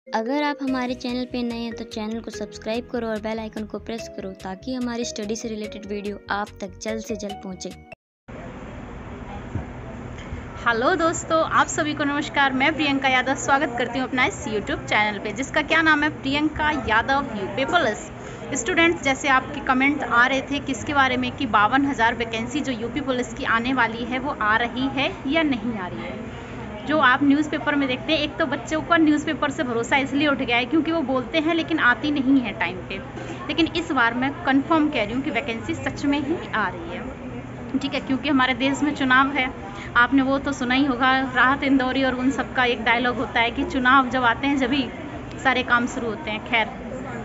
अगर आप हमारे चैनल पे नए हैं तो चैनल को सब्सक्राइब करो और बेल आइकन को प्रेस करो ताकि हमारी स्टडी से रिलेटेड वीडियो आप तक जल्द से जल्द पहुंचे। हेलो दोस्तों, आप सभी को नमस्कार। मैं प्रियंका यादव स्वागत करती हूं अपना इस यूट्यूब चैनल पे, जिसका क्या नाम है, Priyanka Yadav UP police. Students, जैसे आपके कमेंट आ रहे थे किसके बारे में कि 52,000 वैकेंसी जो यूपी पुलिस की आने वाली है वो आ रही है या नहीं आ रही है। जो आप न्यूज़पेपर में देखते हैं, एक तो बच्चों का न्यूज़पेपर से भरोसा इसलिए उठ गया है क्योंकि वो बोलते हैं लेकिन आती नहीं है टाइम पे। लेकिन इस बार मैं कंफर्म कह रही हूँ कि वैकेंसी सच में ही आ रही है, ठीक है। क्योंकि हमारे देश में चुनाव है, आपने वो तो सुना ही होगा, राहत इंदौरी और उन सब का एक डायलॉग होता है कि चुनाव जब आते हैं जभी सारे काम शुरू होते हैं। खैर,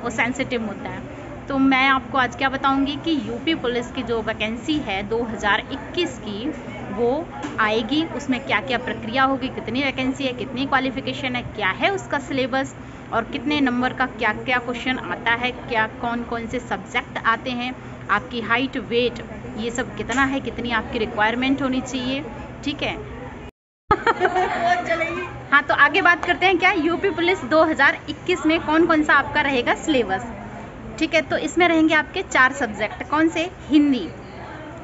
वो सेंसिटिव होता है। तो मैं आपको आज क्या बताऊंगी कि यूपी पुलिस की जो वैकेंसी है 2021 की वो आएगी, उसमें क्या क्या प्रक्रिया होगी, कितनी वैकेंसी है, कितनी क्वालिफिकेशन है, क्या है उसका सिलेबस और कितने नंबर का क्या क्या क्वेश्चन आता है, क्या कौन कौन से सब्जेक्ट आते हैं, आपकी हाइट, वेट, ये सब कितना है, कितनी आपकी रिक्वायरमेंट होनी चाहिए, ठीक है। हाँ, तो आगे बात करते हैं क्या यूपी पुलिस 2021 में कौन कौन सा आपका रहेगा सिलेबस, ठीक है। तो इसमें रहेंगे आपके 4 सब्जेक्ट। कौन से? हिंदी।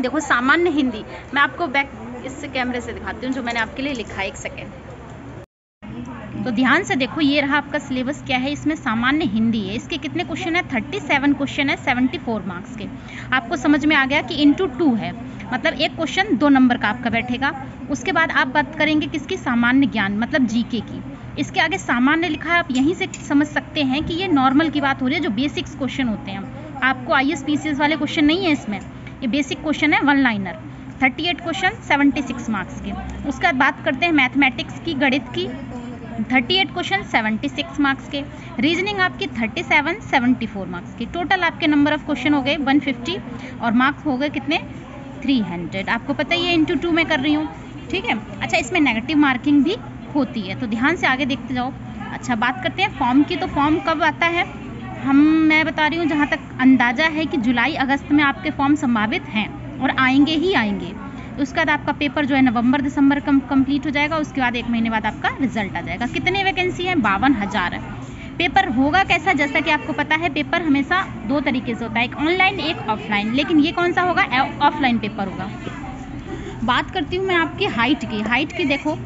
देखो, सामान्य हिंदी। मैं आपको बैक इस कैमरे से दिखाती हूँ जो मैंने आपके लिए लिखा है, एक सेकेंड। तो ध्यान से देखो, ये रहा आपका सिलेबस क्या है। इसमें सामान्य हिंदी है। इसके कितने क्वेश्चन है? 37 क्वेश्चन है, 74 मार्क्स के। आपको समझ में आ गया कि इंटू 2 है, मतलब एक क्वेश्चन 2 नंबर का आपका बैठेगा। उसके बाद आप बात करेंगे किसकी? सामान्य ज्ञान, मतलब जीके की। इसके आगे सामान्य लिखा है, आप यहीं से समझ सकते हैं कि ये नॉर्मल की बात हो रही है, जो बेसिक्स क्वेश्चन होते हैं। आपको IAS PCS वाले क्वेश्चन नहीं है इसमें, ये बेसिक क्वेश्चन है, 1 लाइनर। 38 क्वेश्चन, 76 मार्क्स के। उसके बाद बात करते हैं मैथमेटिक्स की, गणित की। 38 क्वेश्चन, 76 मार्क्स के। रीजनिंग आपकी 37, 74 मार्क्स की। टोटल आपके नंबर ऑफ क्वेश्चन हो गए 150 और मार्क्स हो गए कितने? 300। आपको पता ही है, इंटू 2 में कर रही हूँ, ठीक है। अच्छा, इसमें नेगेटिव मार्किंग भी होती है, तो ध्यान से आगे देखते जाओ। अच्छा, बात करते हैं फॉर्म की। तो फॉर्म कब आता है? मैं बता रही हूँ, जहाँ तक अंदाज़ा है कि जुलाई अगस्त में आपके फॉर्म संभावित हैं और आएंगे ही आएंगे। उसके बाद आपका पेपर जो है नवंबर दिसंबर कंप्लीट हो जाएगा। उसके बाद 1 महीने बाद आपका रिजल्ट आ जाएगा। कितने वैकेंसी है? 52,000 है। पेपर होगा कैसा? जैसा कि आपको पता है, पेपर हमेशा 2 तरीके से होता है, एक ऑनलाइन, एक ऑफलाइन। लेकिन ये कौन सा होगा? ऑफलाइन पेपर होगा। बात करती हूँ मैं आपकी हाइट की। हाइट की देखो,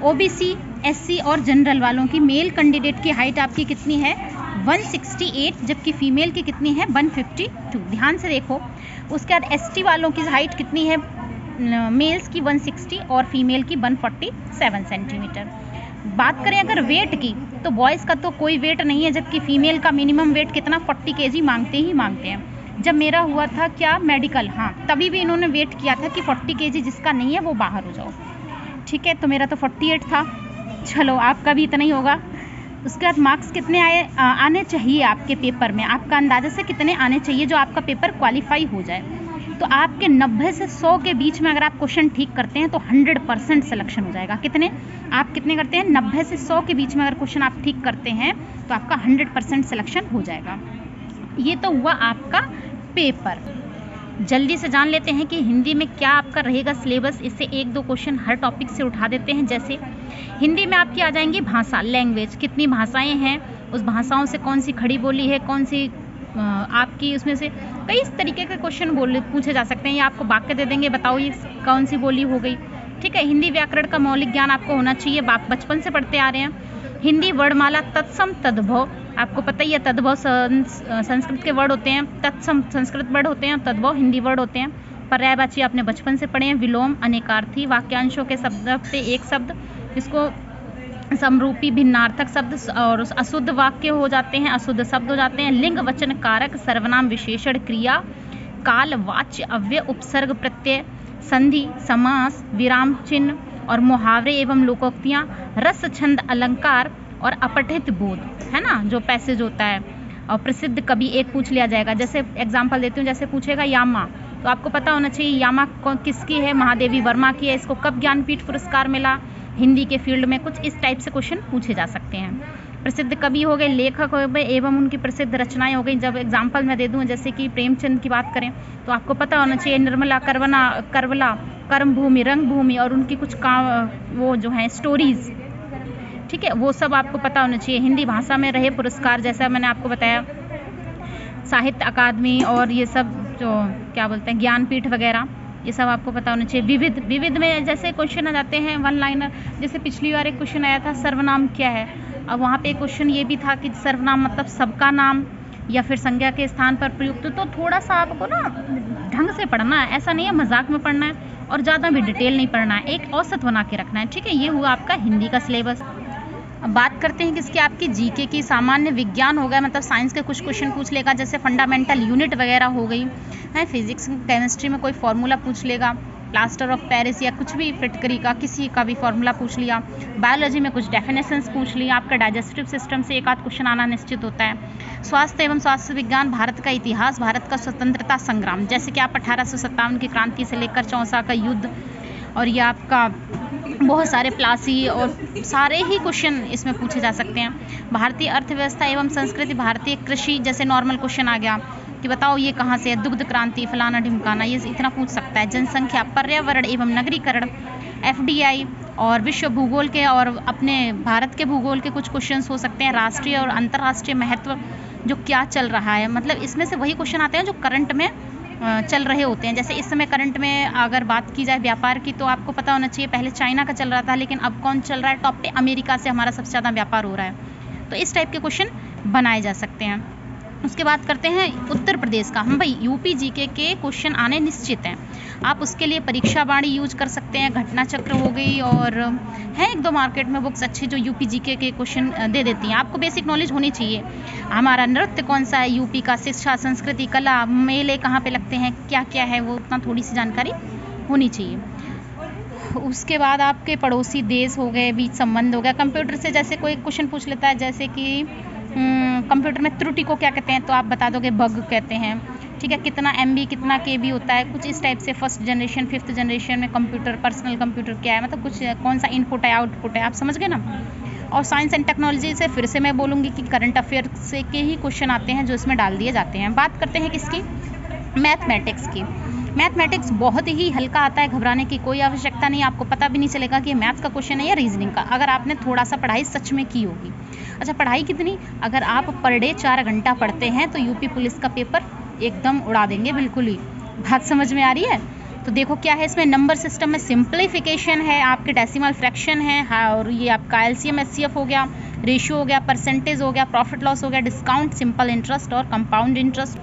OBC, SC और जनरल वालों की मेल कैंडिडेट की हाइट आपकी कितनी है? 168, जबकि फीमेल की कितनी है? 152। ध्यान से देखो। उसके बाद ST वालों की हाइट कितनी है? मेल्स की 160 और फीमेल की 147 सेंटीमीटर। बात करें अगर वेट की, तो बॉयज़ का तो कोई वेट नहीं है, जबकि फीमेल का मिनिमम वेट कितना? 40 kg मांगते ही मांगते हैं। जब मेरा हुआ था क्या मेडिकल, हाँ, तभी भी इन्होंने वेट किया था कि 40 kg जिसका नहीं है वो बाहर हो जाओ, ठीक है। तो मेरा तो 48 था। चलो, आपका भी इतना ही होगा। उसके बाद मार्क्स कितने आने चाहिए आपके पेपर में? आपका अंदाज़े से कितने आने चाहिए जो आपका पेपर क्वालिफाई हो जाए? तो आपके 90 से 100 के बीच में अगर आप क्वेश्चन ठीक करते हैं तो 100% सिलेक्शन हो जाएगा। कितने? आप कितने करते हैं? 90 से 100 के बीच में अगर क्वेश्चन आप ठीक करते हैं तो आपका 100% सिलेक्शन हो जाएगा। ये तो हुआ आपका पेपर। जल्दी से जान लेते हैं कि हिंदी में क्या आपका रहेगा सिलेबस। इससे 1-2 क्वेश्चन हर टॉपिक से उठा देते हैं। जैसे हिंदी में आपकी आ जाएंगी भाषा, लैंग्वेज, कितनी भाषाएं हैं, उस भाषाओं से कौन सी खड़ी बोली है, कौन सी आपकी, उसमें से कई तरीके के क्वेश्चन पूछे जा सकते हैं। ये आपको वाक्य दे देंगे, बताओ ये कौन सी बोली हो गई, ठीक है। हिंदी व्याकरण का मौलिक ज्ञान आपको होना चाहिए, आप बचपन से पढ़ते आ रहे हैं। हिंदी वर्णमाला, तत्सम, तद्भव, आपको पता ही है, तद्भव संस्कृत के वर्ड होते हैं, तत्सम संस्कृत वर्ड होते हैं, तद्भव हिंदी वर्ड होते हैं। पर्यायवाची आपने बचपन से पढ़े हैं। विलोम, अनेकार्थी, वाक्यांशों के शब्द पे एक शब्द, इसको समरूपी, भिन्नार्थक शब्द और अशुद्ध वाक्य हो जाते हैं, अशुद्ध शब्द हो जाते हैं। लिंग, वचन, कारक, सर्वनाम, विशेषण, क्रिया, काल, वाच्य, अव्यय, उपसर्ग, प्रत्यय, संधि, समास, विराम चिन्ह और मुहावरे एवं लोकोक्तियाँ, रस, छंद, अलंकार और अपठित बोध, है ना, जो पैसेज होता है। और प्रसिद्ध कवि एक पूछ लिया जाएगा। जैसे एग्जाम्पल देती हूँ, जैसे पूछेगा यामा, तो आपको पता होना चाहिए यामा किसकी है? महादेवी वर्मा की है। इसको कब ज्ञानपीठ पुरस्कार मिला? हिंदी के फील्ड में। कुछ इस टाइप से क्वेश्चन पूछे जा सकते हैं। प्रसिद्ध कवि हो गए, लेखक हो गए एवं उनकी प्रसिद्ध रचनाएं हो गई। जब एग्जाम्पल मैं दे दूँ, जैसे कि प्रेमचंद की बात करें तो आपको पता होना चाहिए निर्मला, करवला, कर्मभूमि, रंगभूमि और उनकी कुछ वो जो हैं स्टोरीज, ठीक है, वो सब आपको पता होना चाहिए। हिंदी भाषा में रहे पुरस्कार, जैसा मैंने आपको बताया, साहित्य अकादमी और ये सब जो क्या बोलते हैं ज्ञानपीठ वगैरह, ये सब आपको पता होना चाहिए। विविध में जैसे क्वेश्चन आ जाते हैं वन लाइनर, जैसे पिछली बार एक क्वेश्चन आया था सर्वनाम क्या है। अब वहाँ पे एक क्वेश्चन ये भी था कि सर्वनाम मतलब सबका नाम या फिर संज्ञा के स्थान पर प्रयुक्त। तो थोड़ा सा आपको ना ढंग से पढ़ना है, ऐसा नहीं है मजाक में पढ़ना है और ज़्यादा भी डिटेल नहीं पढ़ना है, एक औसत बना के रखना है, ठीक है। ये हुआ आपका हिंदी का सिलेबस। अब बात करते हैं किसकी, आपकी जीके की। सामान्य विज्ञान हो गया, मतलब साइंस के कुछ क्वेश्चन पूछ लेगा, जैसे फंडामेंटल यूनिट वगैरह हो गई है। फिजिक्स केमिस्ट्री में कोई फार्मूला पूछ लेगा, प्लास्टर ऑफ पेरिस या कुछ भी फिटकरी का किसी का भी फार्मूला पूछ लिया। बायोलॉजी में कुछ डेफिनेशंस पूछ लिया। आपका डाइजेस्टिव सिस्टम से एक आध क्वेश्चन आना निश्चित होता है। स्वास्थ्य एवं स्वास्थ्य विज्ञान, भारत का इतिहास, भारत का स्वतंत्रता संग्राम, जैसे कि आप 1857 की क्रांति से लेकर 64 का युद्ध, और ये आपका बहुत सारे प्लासी और सारे ही क्वेश्चन इसमें पूछे जा सकते हैं। भारतीय अर्थव्यवस्था एवं संस्कृति, भारतीय कृषि, जैसे नॉर्मल क्वेश्चन आ गया कि बताओ ये कहाँ से है, दुग्ध क्रांति, फलाना ढिमकाना, ये इतना पूछ सकता है। जनसंख्या, पर्यावरण एवं नगरीकरण, एफडीआई और विश्व भूगोल के और अपने भारत के भूगोल के कुछ क्वेश्चंस हो सकते हैं। राष्ट्रीय और अंतर्राष्ट्रीय महत्व, जो क्या चल रहा है, मतलब इसमें से वही क्वेश्चन आते हैं जो करंट में चल रहे होते हैं। जैसे इस समय करंट में अगर बात की जाए व्यापार की, तो आपको पता होना चाहिए पहले चाइना का चल रहा था, लेकिन अब कौन चल रहा है टॉप पे, अमेरिका से हमारा सबसे ज़्यादा व्यापार हो रहा है। तो इस टाइप के क्वेश्चन बनाए जा सकते हैं। उसके बाद करते हैं उत्तर प्रदेश का। हम भाई यूपी जीके के क्वेश्चन आने निश्चित हैं, आप उसके लिए परीक्षा वाणी यूज कर सकते हैं, घटना चक्र हो गई, और है एक दो मार्केट में बुक्स अच्छी जो यूपी जीके के क्वेश्चन दे देती हैं। आपको बेसिक नॉलेज होनी चाहिए। हमारा नृत्य कौन सा है यूपी का, शिक्षा, संस्कृति, कला, मेले कहाँ पे लगते हैं, क्या क्या है, वो उतना थोड़ी सी जानकारी होनी चाहिए। उसके बाद आपके पड़ोसी देश हो गए, बीच संबंध हो गया। कंप्यूटर से जैसे कोई क्वेश्चन पूछ लेता है, जैसे कि कंप्यूटर में त्रुटि को क्या कहते हैं, तो आप बता दोगे बग कहते हैं, ठीक है। कितना MB कितना KB होता है, कुछ इस टाइप से। फर्स्ट जनरेशन, फिफ्थ जनरेशन में कंप्यूटर, पर्सनल कंप्यूटर क्या है, मतलब कुछ कौन सा इनपुट है, आउटपुट है, आप समझ गए ना। और साइंस एंड टेक्नोलॉजी से फिर से मैं बोलूँगी कि करंट अफेयर से के ही क्वेश्चन आते हैं जो इसमें डाल दिए जाते हैं। बात करते हैं किसकी, मैथमेटिक्स की। मैथमेटिक्स बहुत ही हल्का आता है, घबराने की कोई आवश्यकता नहीं। आपको पता भी नहीं चलेगा कि ये मैथ्स का क्वेश्चन है या रीजनिंग का, अगर आपने थोड़ा सा पढ़ाई सच में की होगी। अच्छा, पढ़ाई कितनी, अगर आप पर डे 4 घंटा पढ़ते हैं तो यूपी पुलिस का पेपर एकदम उड़ा देंगे, बिल्कुल ही। बात समझ में आ रही है। तो देखो क्या है इसमें, नंबर सिस्टम में सिंप्लीफिकेशन है, आपके डेसिमल फ्रैक्शन है, और ये आपका LCM HCF हो गया, रेशियो हो गया, परसेंटेज हो गया, प्रॉफिट लॉस हो गया, डिस्काउंट, सिंपल इंटरेस्ट और कंपाउंड इंटरेस्ट,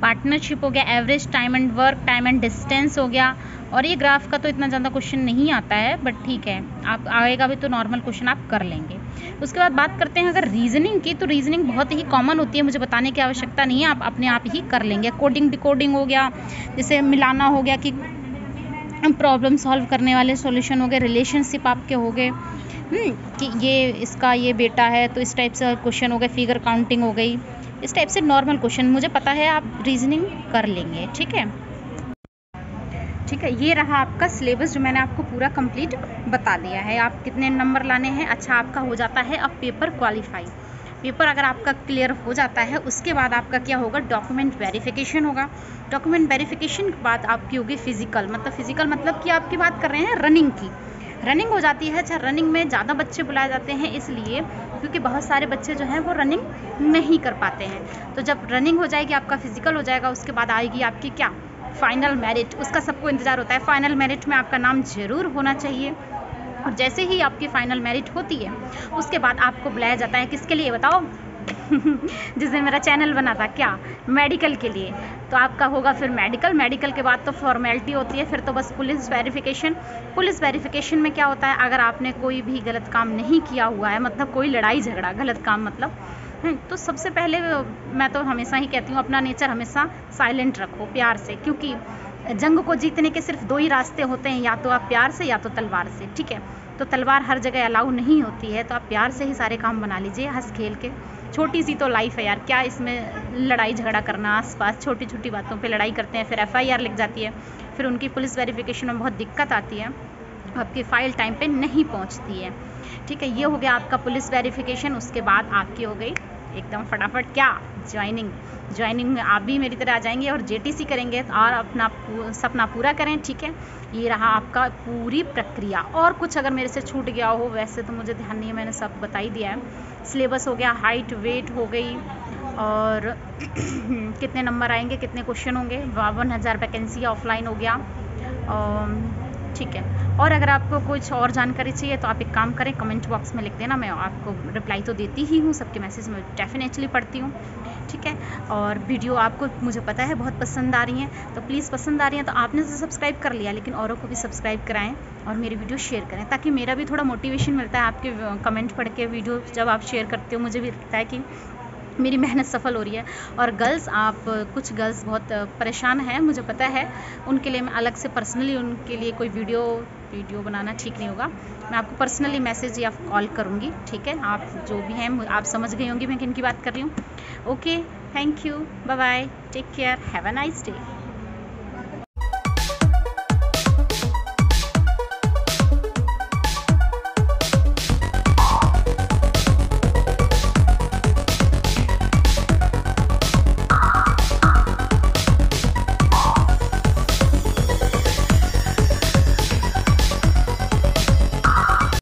पार्टनरशिप हो गया, average time and work, time and distance हो गया। और ये ग्राफ का तो इतना ज़्यादा क्वेश्चन नहीं आता है, बट ठीक है, आप आएगा भी तो नॉर्मल क्वेश्चन आप कर लेंगे। उसके बाद बात करते हैं अगर रीजनिंग की, तो रीजनिंग बहुत ही कॉमन होती है, मुझे बताने की आवश्यकता नहीं है, आप अपने आप ही कर लेंगे। कोडिंग डिकोडिंग हो गया, जैसे मिलाना हो गया कि प्रॉब्लम सॉल्व करने वाले सॉल्यूशन हो गए, रिलेशनशिप आपके हो गए कि ये इसका ये बेटा है, तो इस टाइप से क्वेश्चन हो गए, फिगर काउंटिंग हो गई, इस टाइप से नॉर्मल क्वेश्चन मुझे पता है आप रीजनिंग कर लेंगे, ठीक है। ठीक है, ये रहा आपका सिलेबस जो मैंने आपको पूरा कंप्लीट बता दिया है। आप कितने नंबर लाने हैं, अच्छा आपका हो जाता है अब पेपर क्वालिफाई। पेपर अगर आपका क्लियर हो जाता है, उसके बाद आपका क्या होगा, डॉक्यूमेंट वेरिफिकेशन होगा। डॉक्यूमेंट वेरिफिकेशन के बाद आपकी होगी फिजिकल, मतलब कि आपकी बात कर रहे हैं रनिंग की। रनिंग हो जाती है। अच्छा, रनिंग में ज़्यादा बच्चे बुलाए जाते हैं इसलिए क्योंकि बहुत सारे बच्चे जो हैं वो रनिंग नहीं कर पाते हैं। तो जब रनिंग हो जाएगी, आपका फिजिकल हो जाएगा, उसके बाद आएगी आपकी क्या, फाइनल मेरिट। उसका सबको इंतज़ार होता है, फाइनल मेरिट में आपका नाम ज़रूर होना चाहिए। और जैसे ही आपकी फाइनल मेरिट होती है, उसके बाद आपको बुलाया जाता है किसके लिए बताओ जिस दिन मेरा चैनल बना था, क्या, मेडिकल के लिए। तो आपका होगा फिर मेडिकल के बाद तो फॉर्मेलिटी होती है, फिर तो बस पुलिस वेरिफिकेशन। पुलिस वेरिफिकेशन में क्या होता है, अगर आपने कोई भी गलत काम नहीं किया हुआ है, मतलब कोई लड़ाई झगड़ा, गलत काम मतलब, तो सबसे पहले मैं तो हमेशा ही कहती हूँ अपना नेचर हमेशा साइलेंट रखो, प्यार से, क्योंकि जंग को जीतने के सिर्फ 2 ही रास्ते होते हैं, या तो आप प्यार से या तो तलवार से, ठीक है। तो तलवार हर जगह अलाउ नहीं होती है, तो आप प्यार से ही सारे काम बना लीजिए, हंस खेल के। छोटी सी तो लाइफ है यार, क्या इसमें लड़ाई झगड़ा करना, आसपास छोटी छोटी बातों पे लड़ाई करते हैं, फिर FIR लिख जाती है, फिर उनकी पुलिस वेरिफिकेशन में बहुत दिक्कत आती है, आपकी फ़ाइल टाइम पे नहीं पहुंचती है। ठीक है, ये हो गया आपका पुलिस वेरिफिकेशन। उसके बाद आपकी हो गई एकदम फटाफट क्या, ज्वाइनिंग में आप भी मेरी तरह आ जाएंगे और जेटीसी करेंगे और अपना सपना पूरा करें। ठीक है, ये रहा आपका पूरी प्रक्रिया। और कुछ अगर मेरे से छूट गया हो, वैसे तो मुझे ध्यान नहीं है, मैंने सब बता ही दिया है। सिलेबस हो गया, हाइट वेट हो गई, और कितने नंबर आएंगे, कितने क्वेश्चन होंगे, 52,000 वैकेंसी ऑफलाइन हो गया। ठीक है, और अगर आपको कुछ और जानकारी चाहिए तो आप एक काम करें, कमेंट बॉक्स में लिख देना, मैं आपको रिप्लाई तो देती ही हूँ, सबके मैसेज में डेफिनेटली पढ़ती हूँ। ठीक है, और वीडियो आपको मुझे पता है बहुत पसंद आ रही हैं, तो प्लीज़ पसंद आ रही हैं तो आपने तो सब्सक्राइब कर लिया, लेकिन औरों को भी सब्सक्राइब कराएं और मेरी वीडियो शेयर करें, ताकि मेरा भी थोड़ा मोटिवेशन मिलता है। आपके कमेंट पढ़ के वीडियो जब आप शेयर करते हो, मुझे भी लगता है कि मेरी मेहनत सफल हो रही है। और गर्ल्स, आप कुछ गर्ल्स बहुत परेशान हैं, मुझे पता है, उनके लिए मैं अलग से पर्सनली उनके लिए कोई वीडियो बनाना ठीक नहीं होगा। मैं आपको पर्सनली मैसेज या कॉल करूँगी। ठीक है, आप जो भी हैं आप समझ गई होंगी मैं किन की बात कर रही हूँ। Okay, thank you, bye bye, take care, have a nice day.